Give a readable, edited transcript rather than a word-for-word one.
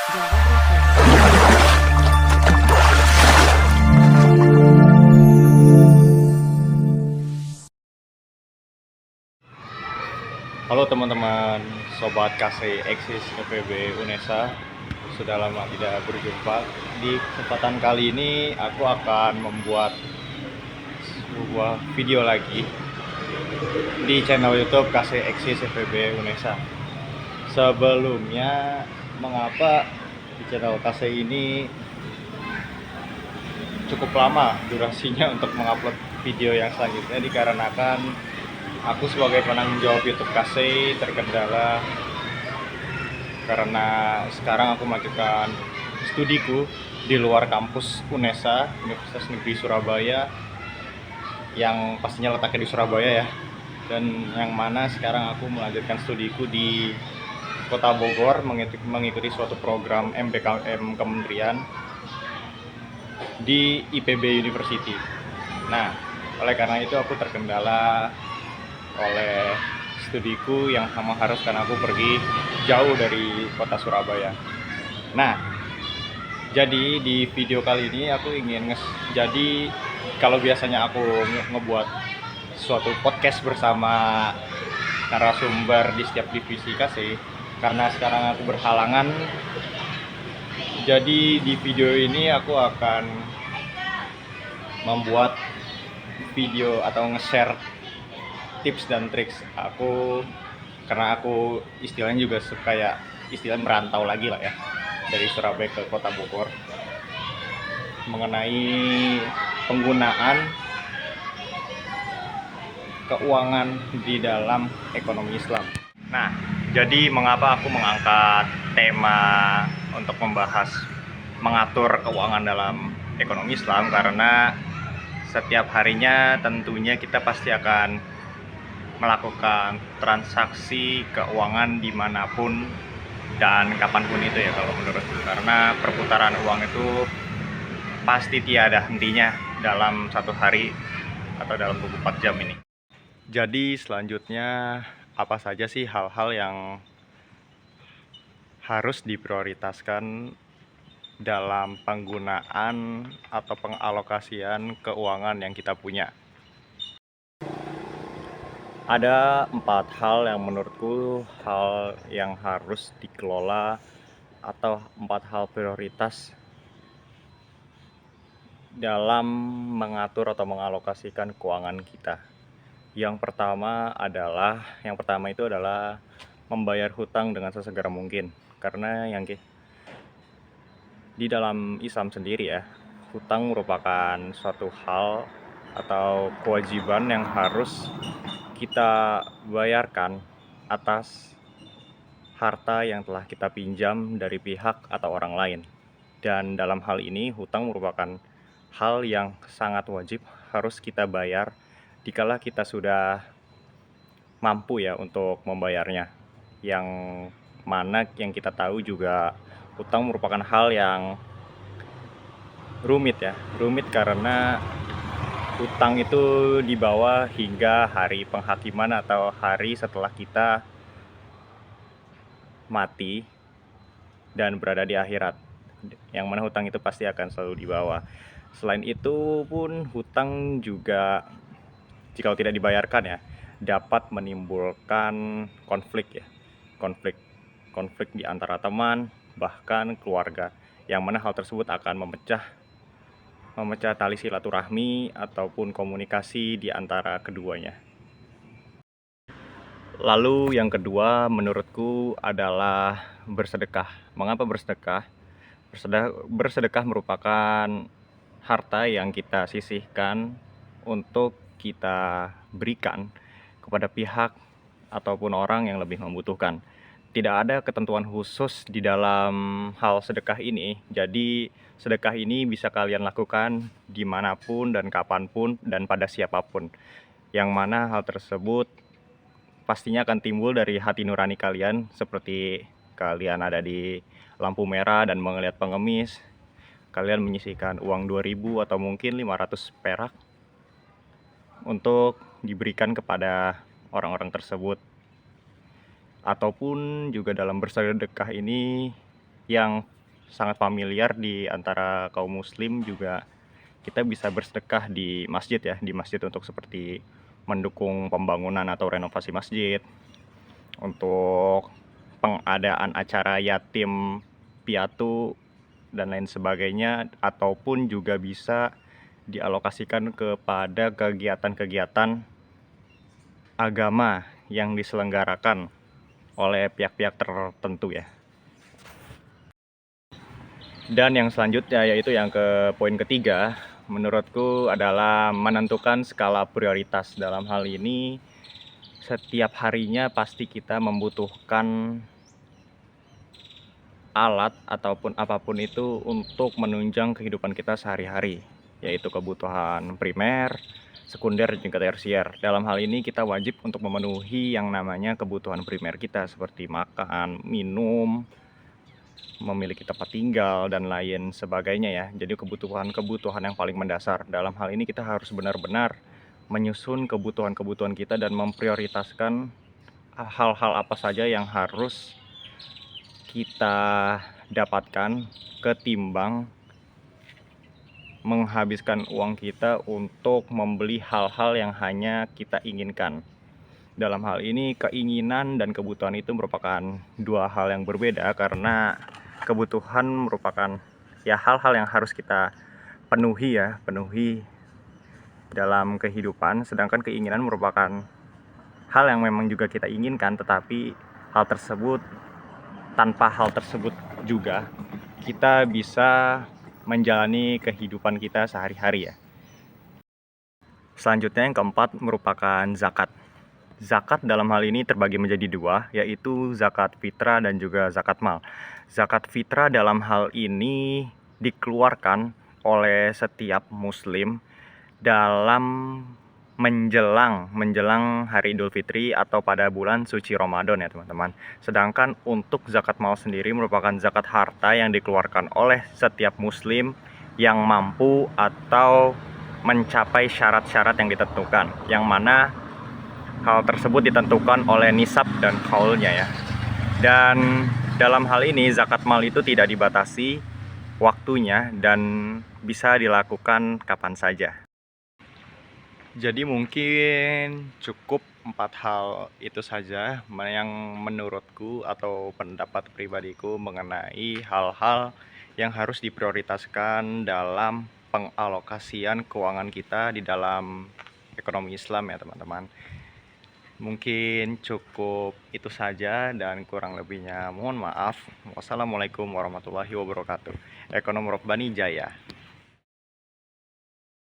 Java Broadcast. Halo teman-teman, sobat KC Eksis FEB UNESA. Sudah lama tidak berjumpa. Di kesempatan kali ini aku akan membuat sebuah video lagi di channel YouTube KC Eksis FEB UNESA. Sebelumnya, mengapa di channel KC ini cukup lama durasinya untuk mengupload video yang selanjutnya? Dikarenakan aku sebagai penanggung jawab YouTube KC terkendala karena sekarang aku melanjutkan studiku di luar kampus UNESA, Universitas Negeri Surabaya, yang pastinya letaknya di Surabaya ya, dan yang mana sekarang aku melanjutkan studiku di Kota Bogor, mengikuti suatu program MBKM Kementerian di IPB University. Nah, oleh karena itu aku terkendala oleh studiku yang mengharuskan aku pergi jauh dari kota Surabaya. Nah, jadi di video kali ini aku ingin jadi kalau biasanya aku ngebuat suatu podcast bersama narasumber di setiap divisi KC, karena sekarang aku berhalangan, jadi di video ini aku akan membuat video atau nge-share tips dan triks aku, karena aku istilahnya juga kayak istilah merantau lagi lah ya, dari Surabaya ke Kota Bogor, mengenai penggunaan keuangan di dalam ekonomi Islam. Nah, jadi mengapa aku mengangkat tema untuk membahas mengatur keuangan dalam ekonomi Islam? Karena setiap harinya tentunya kita pasti akan melakukan transaksi keuangan dimanapun dan kapanpun itu ya, kalau menurutku, karena perputaran uang itu pasti tiada hentinya dalam satu hari atau dalam 24 jam ini. Jadi selanjutnya, apa saja sih hal-hal yang harus diprioritaskan dalam penggunaan atau pengalokasian keuangan yang kita punya? Ada 4 hal yang menurutku hal yang harus dikelola, atau 4 hal prioritas dalam mengatur atau mengalokasikan keuangan kita. Yang pertama itu adalah membayar hutang dengan sesegera mungkin. Karena di dalam Islam sendiri ya, hutang merupakan suatu hal atau kewajiban yang harus kita bayarkan atas harta yang telah kita pinjam dari pihak atau orang lain. Dan dalam hal ini, hutang merupakan hal yang sangat wajib harus kita bayar dikala kita sudah mampu ya untuk membayarnya. Yang mana yang kita tahu juga, hutang merupakan hal yang rumit ya. Rumit karena hutang itu dibawa hingga hari penghakiman atau hari setelah kita mati dan berada di akhirat, yang mana hutang itu pasti akan selalu dibawa. Selain itu pun, hutang juga jika tidak dibayarkan ya, dapat menimbulkan konflik ya, konflik konflik di antara teman, bahkan keluarga, yang mana hal tersebut akan memecah tali silaturahmi ataupun komunikasi di antara keduanya. Lalu yang kedua menurutku adalah bersedekah. Mengapa bersedekah? Bersedekah merupakan harta yang kita sisihkan untuk kita berikan kepada pihak ataupun orang yang lebih membutuhkan. Tidak ada ketentuan khusus di dalam hal sedekah ini. Jadi sedekah ini bisa kalian lakukan dimanapun dan kapanpun dan pada siapapun, yang mana hal tersebut pastinya akan timbul dari hati nurani kalian. Seperti kalian ada di lampu merah dan melihat pengemis, kalian menyisihkan uang 2000 atau mungkin 500 perak untuk diberikan kepada orang-orang tersebut. Ataupun juga dalam bersedekah ini, yang sangat familiar di antara kaum muslim juga. Kita bisa bersedekah di masjid ya, di masjid untuk seperti mendukung pembangunan atau renovasi masjid, untuk pengadaan acara yatim piatu dan lain sebagainya, ataupun juga bisa dialokasikan kepada kegiatan-kegiatan agama yang diselenggarakan oleh pihak-pihak tertentu ya. Dan yang selanjutnya yaitu yang ke poin ketiga, menurutku adalah menentukan skala prioritas. Dalam hal ini, setiap harinya pasti kita membutuhkan alat ataupun apapun itu untuk menunjang kehidupan kita sehari-hari, yaitu kebutuhan primer, sekunder, dan juga tersier. Dalam hal ini kita wajib untuk memenuhi yang namanya kebutuhan primer kita seperti makan, minum, memiliki tempat tinggal, dan lain sebagainya ya. Jadi kebutuhan-kebutuhan yang paling mendasar. Dalam hal ini kita harus benar-benar menyusun kebutuhan-kebutuhan kita dan memprioritaskan hal-hal apa saja yang harus kita dapatkan ketimbang menghabiskan uang kita untuk membeli hal-hal yang hanya kita inginkan. Dalam hal ini keinginan dan kebutuhan itu merupakan dua hal yang berbeda, karena kebutuhan merupakan ya hal-hal yang harus kita penuhi dalam kehidupan, sedangkan keinginan merupakan hal yang memang juga kita inginkan, tetapi tanpa hal tersebut juga kita bisa menjalani kehidupan kita sehari-hari ya. Selanjutnya yang keempat merupakan zakat. Zakat dalam hal ini terbagi menjadi dua, yaitu zakat fitrah dan juga zakat mal. Zakat fitrah dalam hal ini dikeluarkan oleh setiap muslim dalam menjelang hari Idul Fitri atau pada bulan suci Ramadan ya teman-teman. Sedangkan untuk zakat mal sendiri merupakan zakat harta yang dikeluarkan oleh setiap muslim yang mampu atau mencapai syarat-syarat yang ditentukan, yang mana hal tersebut ditentukan oleh nisab dan haulnya ya. Dan dalam hal ini zakat mal itu tidak dibatasi waktunya dan bisa dilakukan kapan saja. Jadi mungkin cukup 4 hal itu saja yang menurutku atau pendapat pribadiku mengenai hal-hal yang harus diprioritaskan dalam pengalokasian keuangan kita di dalam ekonomi Islam ya teman-teman. Mungkin cukup itu saja dan kurang lebihnya mohon maaf. Wassalamualaikum warahmatullahi wabarakatuh. Ekonom Robbani Jaya.